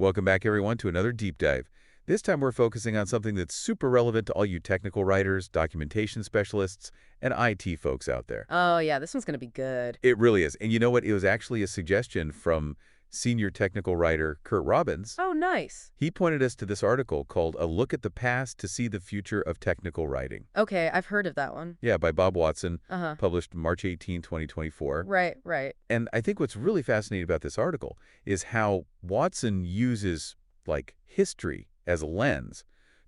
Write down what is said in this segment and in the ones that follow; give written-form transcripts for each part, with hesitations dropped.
Welcome back, everyone, to another deep dive. This time we're focusing on something that's super relevant to all you technical writers, documentation specialists, and IT folks out there. Oh, yeah, this one's going to be good. It really is. And you know what? It was actually a suggestion from senior technical writer Curt Robbins. Oh, nice. He pointed us to this article called A Look at the Past to See the Future of Technical Writing. Okay, I've heard of that one. Yeah, by Bob Watson, Uh-huh. published March 18, 2024. Right, right. And I think what's really fascinating about this article is how Watson uses, like, history as a lens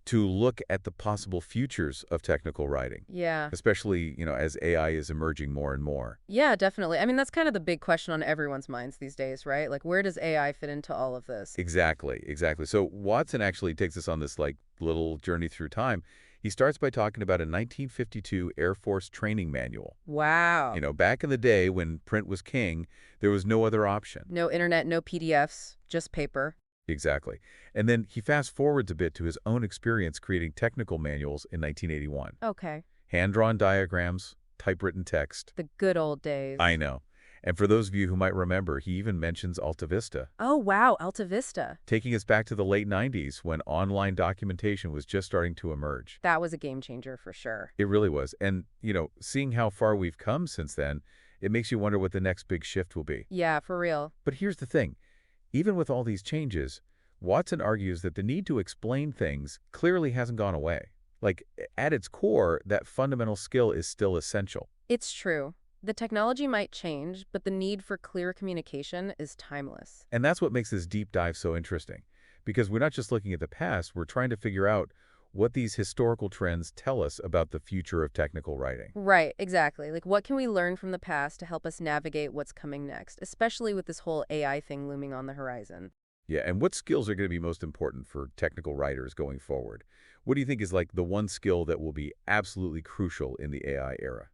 to look at the possible futures of technical writing, Yeah. especially, as AI is emerging more and more. Yeah, definitely. I mean, that's kind of the big question on everyone's minds these days, right? Like, where does AI fit into all of this? Exactly, exactly. So Watson actually takes us on this, like, little journey through time. He starts by talking about a 1952 Air Force training manual. Wow. Back in the day when print was king, there was no other option. No internet, no PDFs, just paper. Exactly. And then he fast forwards a bit to his own experience creating technical manuals in 1981. Okay. Hand-drawn diagrams, typewritten text. The good old days. I know. And for those of you who might remember, he even mentions Alta Vista, Oh, wow, Alta Vista. taking us back to the late 90s when online documentation was just starting to emerge. That was a game changer for sure. It really was. And, seeing how far we've come since then, it makes you wonder what the next big shift will be. Yeah, for real. But here's the thing. Even with all these changes, Watson argues that the need to explain things clearly hasn't gone away. Like, at its core, that fundamental skill is still essential. It's true. The technology might change, but the need for clear communication is timeless. And that's what makes this deep dive so interesting. Because we're not just looking at the past, we're trying to figure out what these historical trends tell us about the future of technical writing. Right, exactly. Like, what can we learn from the past to help us navigate what's coming next, especially with this whole AI thing looming on the horizon? Yeah, and what skills are going to be most important for technical writers going forward? What do you think is like the one skill that will be absolutely crucial in the AI era?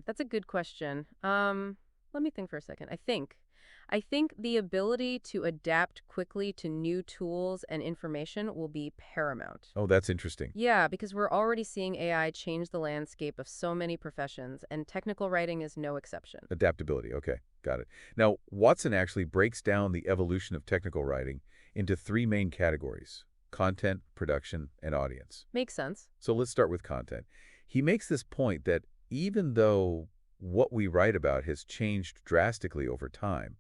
That's a good question. Let me think for a second. I think the ability to adapt quickly to new tools and information will be paramount. Oh, that's interesting. Yeah, because we're already seeing AI change the landscape of so many professions, and technical writing is no exception. Adaptability. Okay, got it. Now, Watson actually breaks down the evolution of technical writing into three main categories: content, production, and audience. Makes sense. So let's start with content. He makes this point that even though what we write about has changed drastically over time,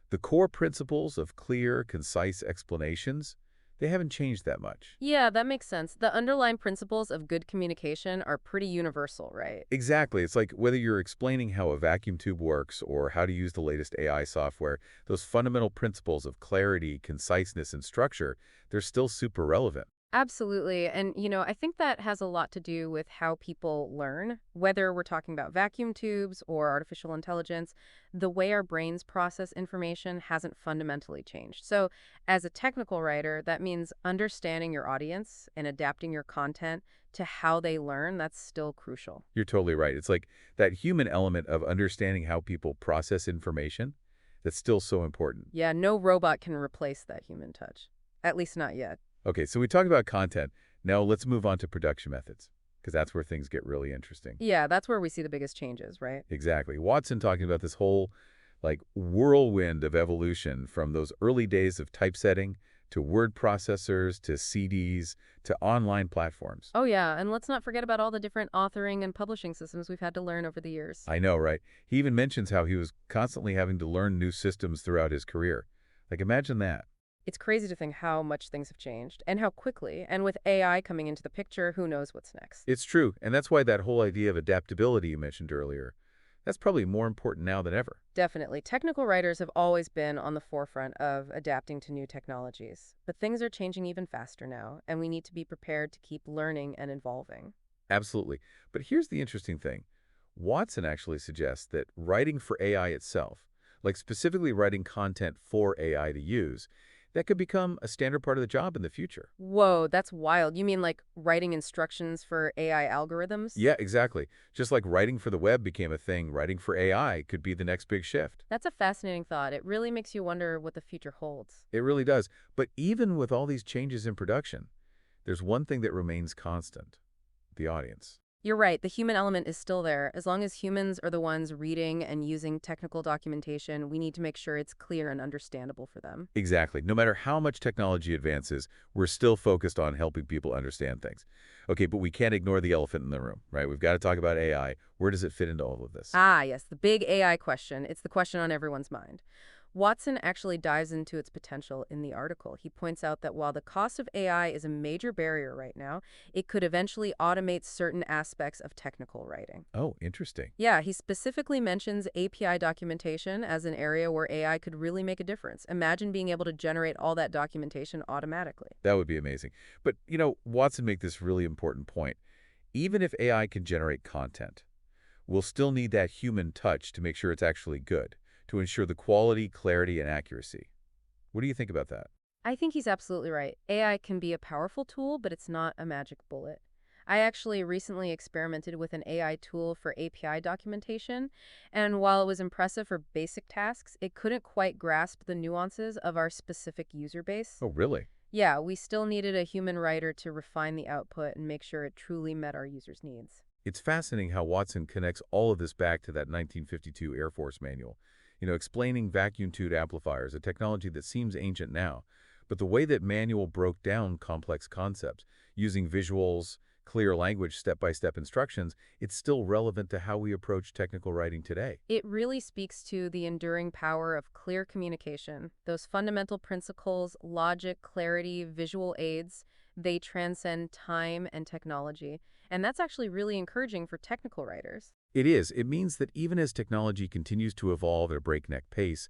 the core principles of clear, concise explanations, they haven't changed that much. Yeah, that makes sense. The underlying principles of good communication are pretty universal, right? Exactly. It's like whether you're explaining how a vacuum tube works or how to use the latest AI software, those fundamental principles of clarity, conciseness, and structure, they're still super relevant. Absolutely. And, I think that has a lot to do with how people learn, whether we're talking about vacuum tubes or artificial intelligence. The way our brains process information hasn't fundamentally changed. So, as a technical writer, that means understanding your audience and adapting your content to how they learn. That's still crucial. You're totally right. It's like that human element of understanding how people process information that's still so important. Yeah, no robot can replace that human touch, at least not yet. Okay, so we talked about content. Now let's move on to production methods, because that's where things get really interesting. Yeah, that's where we see the biggest changes, right? Exactly. Watson talking about this whole, like, whirlwind of evolution from those early days of typesetting to word processors to CDs to online platforms. Oh, yeah, and let's not forget about all the different authoring and publishing systems we've had to learn over the years. I know, right? He even mentions how he was constantly having to learn new systems throughout his career. Like, imagine that. It's crazy to think how much things have changed and how quickly. And with AI coming into the picture, who knows what's next? It's true, and that's why that whole idea of adaptability you mentioned earlier, that's probably more important now than ever. Definitely. Technical writers have always been on the forefront of adapting to new technologies. But things are changing even faster now, and we need to be prepared to keep learning and evolving. Absolutely. But here's the interesting thing. Watson actually suggests that writing for AI itself, like specifically writing content for AI to use, that could become a standard part of the job in the future. Whoa, that's wild. You mean like writing instructions for AI algorithms? Yeah, exactly. Just like writing for the web became a thing, writing for AI could be the next big shift. That's a fascinating thought. It really makes you wonder what the future holds. It really does. But even with all these changes in production, there's one thing that remains constant: the audience. You're right, the human element is still there. As long as humans are the ones reading and using technical documentation, we need to make sure it's clear and understandable for them. Exactly. No matter how much technology advances, we're still focused on helping people understand things. Okay, but we can't ignore the elephant in the room, right? We've got to talk about AI. Where does it fit into all of this? Ah, yes, the big AI question. It's the question on everyone's mind. Watson actually dives into its potential in the article. He points out that while the cost of AI is a major barrier right now, it could eventually automate certain aspects of technical writing. Oh, interesting. Yeah, he specifically mentions API documentation as an area where AI could really make a difference. Imagine being able to generate all that documentation automatically. That would be amazing. But, Watson make this really important point. Even if AI can generate content, we'll still need that human touch to make sure it's actually good, to ensure the quality, clarity, and accuracy. What do you think about that? I think he's absolutely right. AI can be a powerful tool, but it's not a magic bullet. I actually recently experimented with an AI tool for API documentation, and while it was impressive for basic tasks, it couldn't quite grasp the nuances of our specific user base. Oh, really? Yeah, we still needed a human writer to refine the output and make sure it truly met our users' needs. It's fascinating how Watson connects all of this back to that 1952 Air Force manual, explaining vacuum tube amplifiers, a technology that seems ancient now. But the way that manual broke down complex concepts, using visuals, clear language, step-by-step instructions, it's still relevant to how we approach technical writing today. It really speaks to the enduring power of clear communication. Those fundamental principles, logic, clarity, visual aids, they transcend time and technology. And that's actually really encouraging for technical writers. It is. It means that even as technology continues to evolve at a breakneck pace,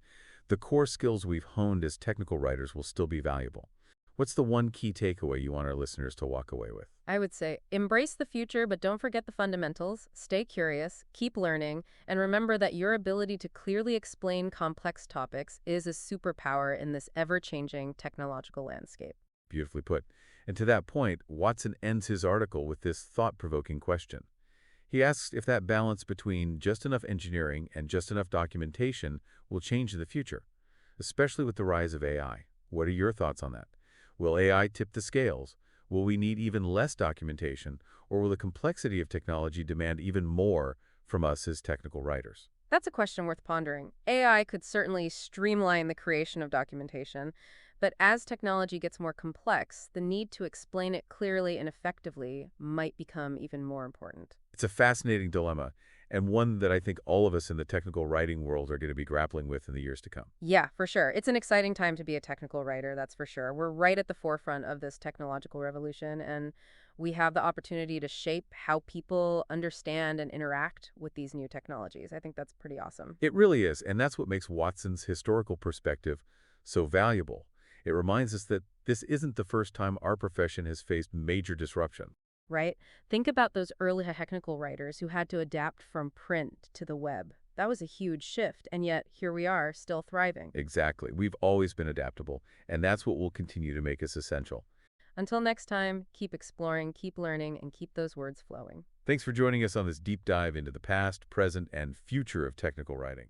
the core skills we've honed as technical writers will still be valuable. What's the one key takeaway you want our listeners to walk away with? I would say embrace the future, but don't forget the fundamentals. Stay curious, keep learning, and remember that your ability to clearly explain complex topics is a superpower in this ever-changing technological landscape. Beautifully put. And to that point, Watson ends his article with this thought-provoking question. He asks if that balance between just enough engineering and just enough documentation will change in the future, especially with the rise of AI. What are your thoughts on that? Will AI tip the scales? Will we need even less documentation? Or will the complexity of technology demand even more from us as technical writers? That's a question worth pondering. AI could certainly streamline the creation of documentation, but as technology gets more complex, the need to explain it clearly and effectively might become even more important. It's a fascinating dilemma, and one that I think all of us in the technical writing world are going to be grappling with in the years to come. Yeah, for sure. It's an exciting time to be a technical writer, that's for sure. We're right at the forefront of this technological revolution, and we have the opportunity to shape how people understand and interact with these new technologies. I think that's pretty awesome. It really is, and that's what makes Watson's historical perspective so valuable. It reminds us that this isn't the first time our profession has faced major disruption. Right? Think about those early technical writers who had to adapt from print to the web. That was a huge shift, and yet here we are, still thriving. Exactly. We've always been adaptable, and that's what will continue to make us essential. Until next time, keep exploring, keep learning, and keep those words flowing. Thanks for joining us on this deep dive into the past, present, and future of technical writing.